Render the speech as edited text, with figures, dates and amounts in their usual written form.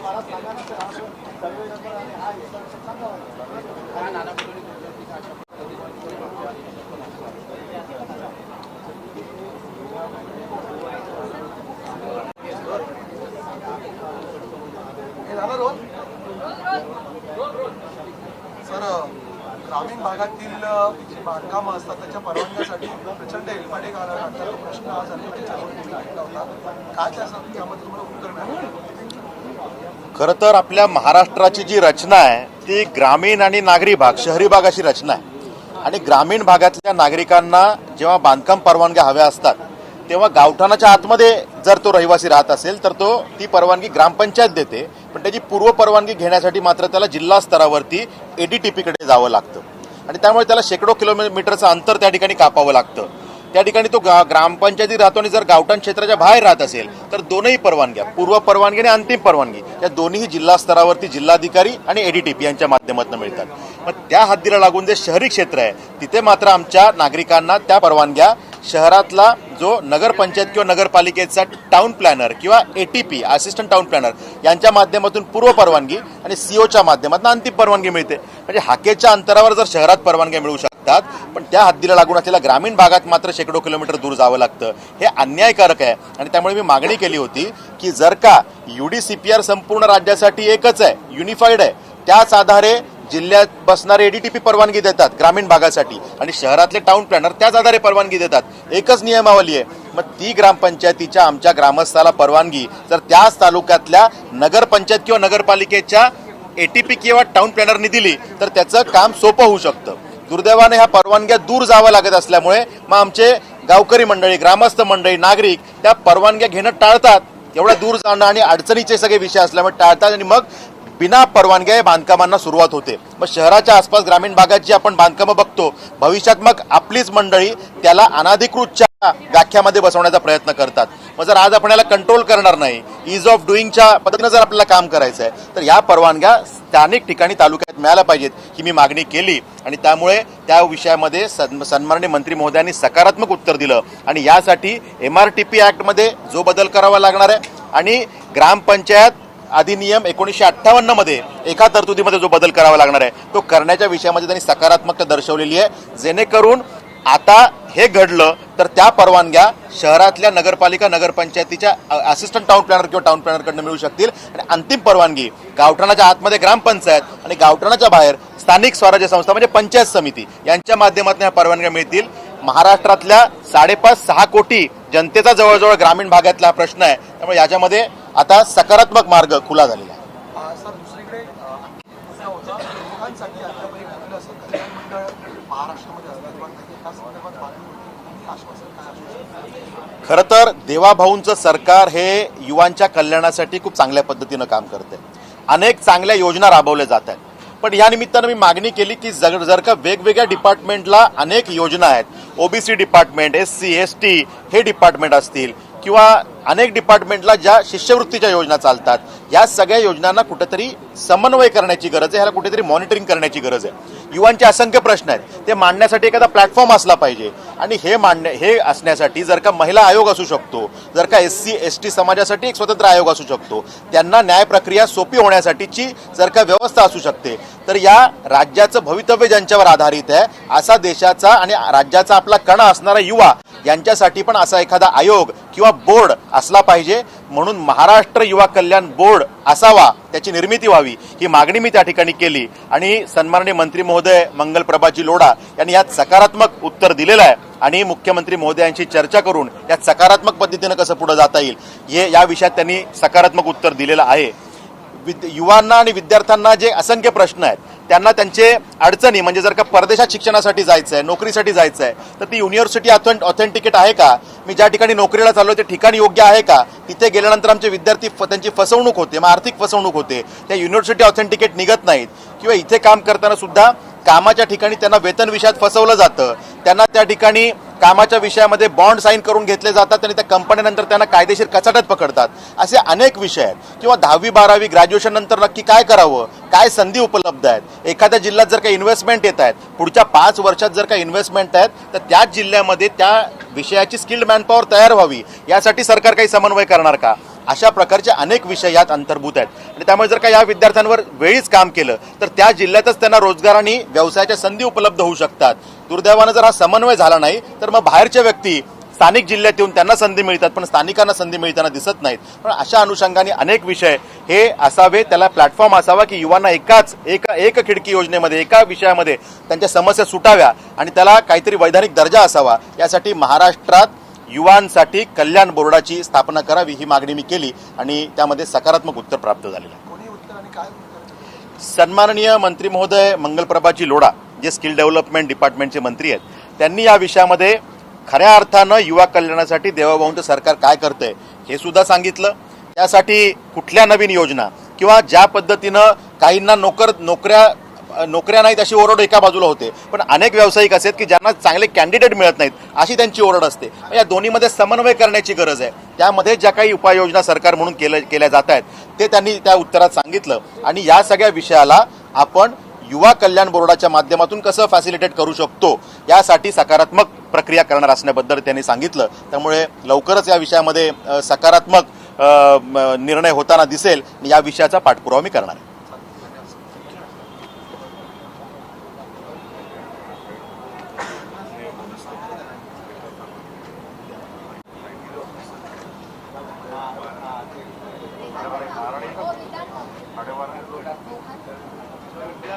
Sir, ग्रामीण भागातील जी बांधकामं असतात त्याच्या परवानग्यासाठी प्रचंड हेलपाटे घालतात. तो प्रश्न आज अनेकांच्या होता. काय त्यामध्ये तुम्हाला उत्तर मिळालं? खरं तर आपल्या महाराष्ट्राची जी रचना आहे ती ग्रामीण आणि नागरी भाग, शहरी भाग अशी रचना आहे. आणि ग्रामीण भागातल्या नागरिकांना जेव्हा बांधकाम परवानग्या हव्या असतात तेव्हा गावठाणाच्या आतमध्ये जर तो रहिवासी राहत असेल तर ती परवानगी ग्रामपंचायत देते, पण त्याची पूर्व परवानगी घेण्यासाठी मात्र त्याला जिल्हा स्तरावरती ADTPकडे जावं लागतं. आणि त्यामुळे त्याला शेकडो किलोमीटरचं अंतर त्या ठिकाणी कापावं लागतं. त्या ठिकाणी तो ग्रामपंचायती राहतो आणि जर गावठाण क्षेत्राच्या बाहेर राहत असेल तर दोनही परवानग्या, पूर्व परवानगी आणि अंतिम परवानगी, या दोन्ही जिल्हा स्तरावरती जिल्हाधिकारी आणि ADTP यांच्या माध्यमातून मिळतात. मग त्या हद्दीला लागून जे शहरी क्षेत्र आहे तिथे मात्र आमच्या नागरिकांना त्या परवानग्या शहरातला जो नगरपंचायत किंवा नगरपालिकेचा टाउन प्लॅनर किंवा ATP असिस्टंट टाउन प्लॅनर यांच्या माध्यमातून पूर्व परवानगी आणि CO च्या माध्यमातून अंतिम परवानगी मिळते. म्हणजे हाकेच्या अंतरावर जर शहरात परवानग्या मिळू शकतात, पण त्या हद्दीला लागून असलेल्या ग्रामीण भागात मात्र शेकडो किलोमीटर दूर जावं लागतं. हे अन्यायकारक आहे. आणि त्यामुळे मी मागणी केली होती की जर का UDCPR संपूर्ण राज्यासाठी एकच आहे, युनिफाईड आहे, त्याच आधारे जिल्ह्यात बसणारे ADTP परवानगी देतात ग्रामीण भागासाठी आणि शहरातले टाउन प्लॅनर त्याच आधारे परवानगी देतात. एकच नियमावली आहे. मग ती ग्रामपंचायतीच्या आमच्या ग्रामस्थाला परवानगी जर त्याच तालुक्यातल्या नगरपंचायत किंवा नगरपालिकेच्या ATP किंवा टाउन प्लॅनरनी दिली तर त्याचं काम सोपं होऊ शकतं. दुर्दैवाने ह्या परवानग्या दूर जावं लागत असल्यामुळे मग आमचे गावकरी मंडळी, ग्रामस्थ मंडळी, नागरिक त्या परवानग्या घेणं टाळतात. एवढ्या दूर जाणं आणि अडचणीचे सगळे विषय असल्यामुळे टाळतात आणि मग बिना परवानग्या बांधकामांना सुरुवात होते. मग शहराच्या आसपास ग्रामीण भागात जी आपण बांधकामं बघतो, भविष्यात मग आपलीच मंडळी त्याला अनाधिकृतच्या व्याख्यामध्ये बसवण्याचा प्रयत्न करतात. मग जर आज आपण याला कंट्रोल करणार नाही, इज ऑफ डुईंगच्या पद्धतीनं जर आपल्याला काम करायचं आहे तर या परवानग्या स्थानिक ठिकाणी तालुक्यात मिळायला पाहिजेत ही मी मागणी केली. आणि त्यामुळे त्या विषयामध्ये सन्माननीय मंत्री महोदयांनी सकारात्मक उत्तर दिलं. आणि यासाठी MRTP ॲक्टमध्ये जो बदल करावा लागणार आहे आणि ग्रामपंचायत अधिनियम 1958 मध्ये एका तरतुदीमध्ये जो बदल करावा लागणार आहे तो करण्याच्या विषयामध्ये त्यांनी सकारात्मकता दर्शवलेली आहे. जेणेकरून आता हे घडलं तर त्या परवानग्या शहरातल्या नगरपालिका, नगरपंचायतीच्या असिस्टंट टाउन प्लॅनर किंवा टाउन प्लॅनरकडनं मिळू शकतील. आणि अंतिम परवानगी गावठाणाच्या आतमध्ये ग्रामपंचायत आणि गावठाणाच्या बाहेर स्थानिक स्वराज्य संस्था म्हणजे पंचायत समिती यांच्या माध्यमातून ह्या परवानग्या मिळतील. महाराष्ट्रातल्या 5.5-6 कोटी जनतेचा जवळजवळ ग्रामीण भागातला प्रश्न आहे. त्यामुळे याच्यामध्ये आता सकारात्मक मार्ग खुला झालेला आहे. सर, दुसरीकडे लोकांसाठी आतापर्यंत कुठलं असं कल्याण मंडळ महाराष्ट्रामध्ये अस्तित्वात नाही, त्या संदर्भात बातमी आश्वासन काय? खरं तर देवाभाऊंचं सरकार हे युवांच्या कल्याणासाठी खूप चांगल्या पद्धतीनं काम करते. अनेक चांगल्या योजना राबवल्या जात आहेत. पण या निमित्तानं मी मागणी केली की जर का वेगवेगळ्या डिपार्टमेंटला अनेक योजना आहेत, OBC डिपार्टमेंट, SC ST हे डिपार्टमेंट असतील किंवा अनेक डिपार्टमेंटला ज्या शिष्यवृत्तीच्या योजना चालतात, या सगळ्या योजनांना कुठेतरी समन्वय करण्याची गरज आहे. ह्याला कुठेतरी मॉनिटरिंग करण्याची गरज आहे. युवांचे असंख्य प्रश्न आहेत, ते मांडण्यासाठी एखादा प्लॅटफॉर्म असला पाहिजे. आणि हे असण्यासाठी जर का महिला आयोग असू शकतो, जर का SC ST समाजासाठी एक स्वतंत्र आयोग असू शकतो, त्यांना न्याय प्रक्रिया सोपी होण्यासाठीची जर का व्यवस्था असू शकते, तर या राज्याचं भवितव्य ज्यांच्यावर आधारित आहे असा देशाचा आणि राज्याचा आपला कणा असणारा युवा यांच्यासाठी पण असा एखादा आयोग किंवा बोर्ड असला पाहिजे. म्हणून महाराष्ट्र युवा कल्याण बोर्ड असावा, त्याची निर्मिती व्हावी ही मागणी मी त्या ठिकाणी केली. आणि सन्माननीय मंत्री महोदय मंगलप्रभाजी लोढा यांनी यात सकारात्मक उत्तर दिलेलं आहे. आणि मुख्यमंत्री महोदयांशी चर्चा करून यात सकारात्मक पद्धतीनं कसं पुढे जाता येईल या विषयात त्यांनी सकारात्मक उत्तर दिलेलं आहे. युवांना आणि विद्यार्थ्यांना जे असंख्य प्रश्न आहेत त्यांना त्यांचे अडचणी म्हणजे जर का परदेशात शिक्षणासाठी जायचं आहे, नोकरीसाठी जायचं आहे तर ती युनिव्हर्सिटी ऑथेंटिकेट आहे का, मी ज्या ठिकाणी नोकरीला चाललो ते ठिकाणी योग्य आहे का, तिथे गेल्यानंतर आमचे विद्यार्थी त्यांची फसवणूक होते, मग आर्थिक फसवणूक होते, त्या युनिव्हर्सिटी ऑथेंटिकेट निघत नाहीत. किंवा इथे काम करताना सुद्धा कामाच्या ठिकाणी त्यांना वेतन विषयात फसवलं जातं, त्यांना त्या ठिकाणी कामाच्या विषयामध्ये बॉन्ड साईन करून घेतले जातात आणि त्या कंपन्यानंतर त्यांना कायदेशीर कचाट्यात पकडतात. असे अनेक विषय आहेत. किंवा 10वी 12वी ग्रॅज्युएशन नंतर नक्की काय करावं, काय संधी उपलब्ध आहेत, एखाद्या जिल्ह्यात जर काही इन्व्हेस्टमेंट येत आहेत, पुढच्या 5 वर्षात जर काही इन्व्हेस्टमेंट आहेत तर त्याच जिल्ह्यामध्ये त्या विषयाची स्किल्ड मॅनपॉवर तयार व्हावी यासाठी सरकार काही समन्वय करणार का. अशा प्रकारचे अनेक विषय यात अंतर्भूत आहेत आणि त्यामुळे जर का या विद्यार्थ्यांवर वेळीच काम केलं तर त्या जिल्ह्यातच त्यांना रोजगार आणि व्यवसायाच्या संधी उपलब्ध होऊ शकतात. दुर्दैवानं जर हा समन्वय झाला नाही तर मग बाहेरच्या व्यक्ती स्थानिक जिल्ह्यात येऊन त्यांना संधी मिळतात पण स्थानिकांना संधी मिळताना दिसत नाहीत. पण अशा अनुषंगाने अनेक विषय हे असावे, त्याला प्लॅटफॉर्म असावा की युवांना एक खिडकी योजनेमध्ये एका विषयामध्ये त्यांच्या समस्या सुटाव्या आणि त्याला काहीतरी वैधानिक दर्जा असावा. यासाठी महाराष्ट्रात युवांसाठी कल्याण बोर्डाची स्थापना करावी ही मागणी मी केली आणि त्यामध्ये सकारात्मक उत्तर प्राप्त झालेलं आहे. कोणी उत्तर आणि काय उत्तर? सन्माननीय मंत्री महोदय मंगलप्रभाजी लोढा जे स्किल डेव्हलपमेंट डिपार्टमेंटचे मंत्री आहेत, त्यांनी या विषयामध्ये खऱ्या अर्थानं युवा कल्याणासाठी देवाभाऊंचं सरकार काय करतंय हे सुद्धा सांगितलं. त्यासाठी कुठल्या नवीन योजना किंवा ज्या पद्धतीनं काहींना नोकऱ्या नाहीत अशी ओरड एका बाजूला होते, पण अनेक व्यावसायिक असे आहेत की ज्यांना चांगले कॅन्डिडेट मिळत नाहीत अशी त्यांची ओरड असते. या दोन्हीमध्ये समन्वय करण्याची गरज आहे. त्यामध्ये ज्या काही उपाययोजना सरकार म्हणून केल्या जात आहेत ते त्यांनी त्या उत्तरात सांगितलं आणि या सगळ्या विषयाला आपण युवा कल्याण बोर्डाच्या माध्यमातून कसं फॅसिलिटेट करू शकतो यासाठी सकारात्मक प्रक्रिया करणार असण्याबद्दल त्यांनी सांगितलं. त्यामुळे लवकरच या विषयामध्ये सकारात्मक निर्णय होताना दिसेल. या विषयाचा पाठपुरावा मी करणार आहे.